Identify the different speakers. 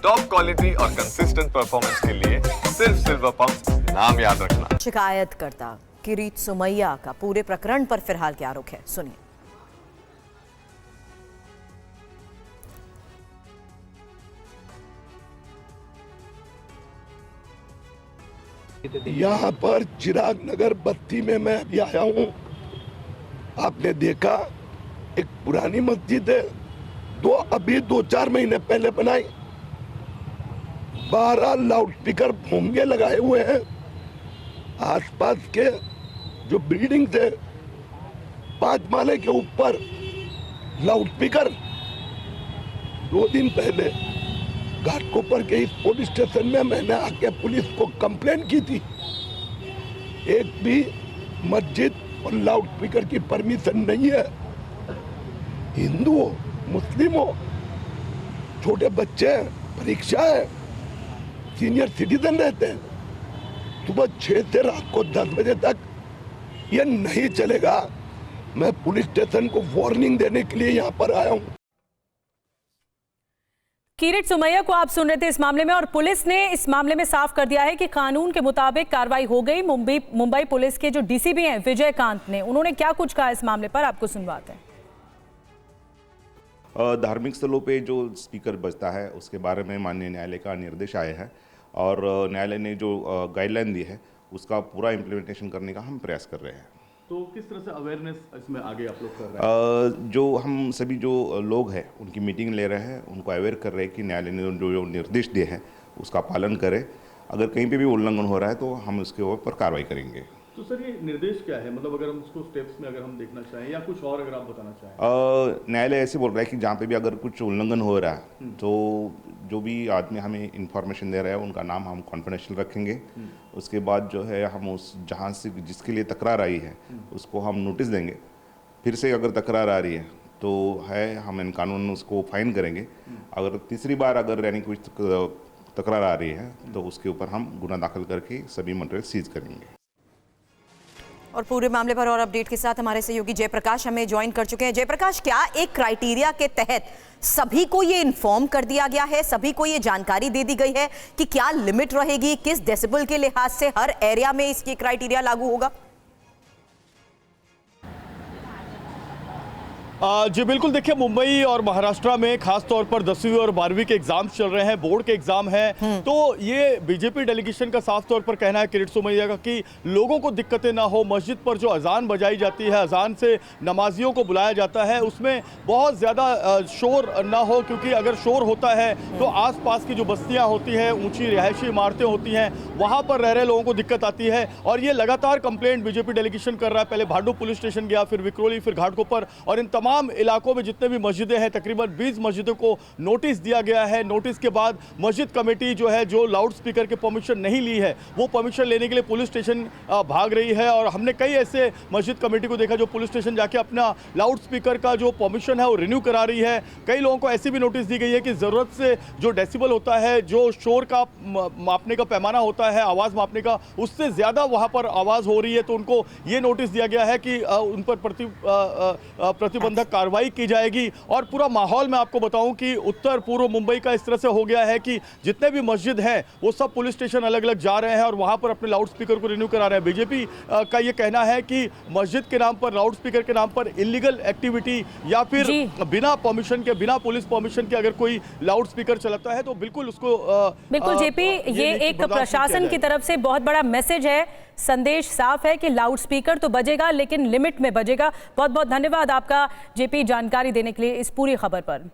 Speaker 1: Top quality और consistent performance के लिए सिर्फ सिल्वर पंप नाम याद रखना।
Speaker 2: शिकायतकर्ता किरीट सुमैया का पूरे प्रकरण पर फिलहाल क्या रुख है, सुनिए।
Speaker 3: यहाँ पर चिराग नगर बत्ती में मैं अभी आया हूँ। आपने देखा एक पुरानी मस्जिद है, अभी 2-4 महीने पहले बनाई। 12 लाउडस्पीकर भोंगे लगाए हुए हैं। आसपास के जो बिल्डिंग्स है 5 माले के ऊपर लाउडस्पीकर। 2 दिन पहले घाटकोपर के इस पुलिस स्टेशन में मैंने आके पुलिस को कंप्लेंट की थी। एक भी मस्जिद और लाउडस्पीकर की परमिशन नहीं है। हिंदू हो, मुस्लिम हो, छोटे बच्चे हैं, परीक्षा है, सीनियर सिटीजन रहते हैं। सुबह 6 से रात को 10 बजे तक ये नहीं चलेगा। मैं पुलिस स्टेशन को वार्निंग देने के लिए यहाँ पर आया हूँ।
Speaker 2: किरीट सुमैया को आप सुन रहे थे इस मामले में, और पुलिस ने इस मामले में साफ कर दिया है कि कानून के मुताबिक कार्रवाई हो गई। मुंबई पुलिस के जो डीसीपी हैं विजयकांत ने, उन्होंने क्या कुछ कहा इस मामले पर, आपको सुनवाते हैं।
Speaker 4: धार्मिक स्थलों पे जो स्पीकर बजता है उसके बारे में माननीय न्यायालय का निर्देश आया है और न्यायालय ने जो गाइडलाइन दी है उसका पूरा इम्प्लीमेंटेशन करने का हम प्रयास कर रहे हैं।
Speaker 5: तो किस तरह से अवेयरनेस इसमें आगे आप लोग कर रहे हैं?
Speaker 4: जो हम सभी जो लोग हैं उनकी मीटिंग ले रहे हैं, उनको अवेयर कर रहे हैं कि न्यायालय ने जो निर्देश दिए हैं उसका पालन करें। अगर कहीं पे भी उल्लंघन हो रहा है तो हम उसके ऊपर कार्रवाई करेंगे।
Speaker 5: तो सर ये निर्देश क्या है, मतलब अगर हम उसको स्टेप्स में अगर हम देखना चाहें या कुछ और अगर आप बताना चाहें?
Speaker 4: न्यायालय ऐसे बोल रहा है कि जहाँ पे भी अगर कुछ उल्लंघन हो रहा है तो जो भी आदमी हमें इंफॉर्मेशन दे रहा है उनका नाम हम कॉन्फिडेंशियल रखेंगे। उसके बाद जो है हम उस जहाँ से जिसके लिए तकरार आई है उसको हम नोटिस देंगे। फिर से अगर तकरार आ रही है तो हम इन कानून उसको फाइन करेंगे। अगर तीसरी बार अगर यानी कुछ तकरार आ रही है तो उसके ऊपर हम गुना दाखिल करके सभी मटेरियल सीज करेंगे।
Speaker 2: और पूरे मामले पर और अपडेट के साथ हमारे सहयोगी जयप्रकाश हमें ज्वाइन कर चुके हैं। जयप्रकाश, क्या एक क्राइटेरिया के तहत सभी को ये इन्फॉर्म कर दिया गया है, सभी को ये जानकारी दे दी गई है कि क्या लिमिट रहेगी, किस डेसिबल के लिहाज से हर एरिया में इसकी क्राइटेरिया लागू होगा?
Speaker 5: जी बिल्कुल, देखिए मुंबई और महाराष्ट्र में खास तौर पर 10वीं और 12वीं के एग्जाम्स चल रहे हैं, बोर्ड के एग्जाम हैं। तो ये बीजेपी डेलीगेशन का साफ तौर पर कहना है किरीट सुमैया का कि लोगों को दिक्कतें ना हो। मस्जिद पर जो अजान बजाई जाती है, अजान से नमाजियों को बुलाया जाता है, उसमें बहुत ज़्यादा शोर ना हो, क्योंकि अगर शोर होता है तो आसपास की जो बस्तियाँ होती हैं, ऊंची रिहायशी इमारतें होती हैं, वहाँ पर रह रहे लोगों को दिक्कत आती है। और ये लगातार कंप्लेंट बीजेपी डेलीगेशन कर रहा है। पहले भांडू पुलिस स्टेशन गया, फिर विक्रोली, फिर घाटकोपर, और इन तमाम इलाकों में जितने भी मस्जिदें हैं तकरीबन 20 मस्जिदों को नोटिस दिया गया है। नोटिस के बाद मस्जिद कमेटी जो है, जो लाउड स्पीकर के परमिशन नहीं ली है, वो परमिशन लेने के लिए पुलिस स्टेशन भाग रही है। और हमने कई ऐसे मस्जिद कमेटी को देखा जो पुलिस स्टेशन जाके अपना लाउड स्पीकर का जो परमिशन है वो रिन्यू करा रही है। कई लोगों को ऐसी भी नोटिस दी गई है कि ज़रूरत से जो डेसिबल होता है, जो शोर का मापने का पैमाना होता है, आवाज़ मापने का, उससे ज़्यादा वहाँ पर आवाज़ हो रही है, तो उनको ये नोटिस दिया गया है कि उन पर प्रतिबंधक कार्रवाई की जाएगी। और पूरा माहौल मैं आपको बताऊं कि उत्तर पूर्व मुंबई का इस तरह से हो गया है कि जितने भी मस्जिद हैं वो सब पुलिस स्टेशन अलग अलग जा रहे हैं और वहां पर अपने लाउड स्पीकर को रिन्यू करा रहे हैं। बीजेपी का ये कहना है कि मस्जिद के नाम पर, लाउड स्पीकर के नाम पर इलीगल एक्टिविटी या फिर बिना परमिशन के, बिना पुलिस परमिशन के अगर कोई लाउड स्पीकर चलाता है तो बिल्कुल उसको
Speaker 2: बिल्कुल जेपी, ये एक प्रशासन की तरफ से बहुत बड़ा मैसेज है, संदेश साफ है कि लाउड स्पीकर तो बजेगा लेकिन लिमिट में बजेगा। बहुत बहुत धन्यवाद आपका जेपी जानकारी देने के लिए इस पूरी खबर पर।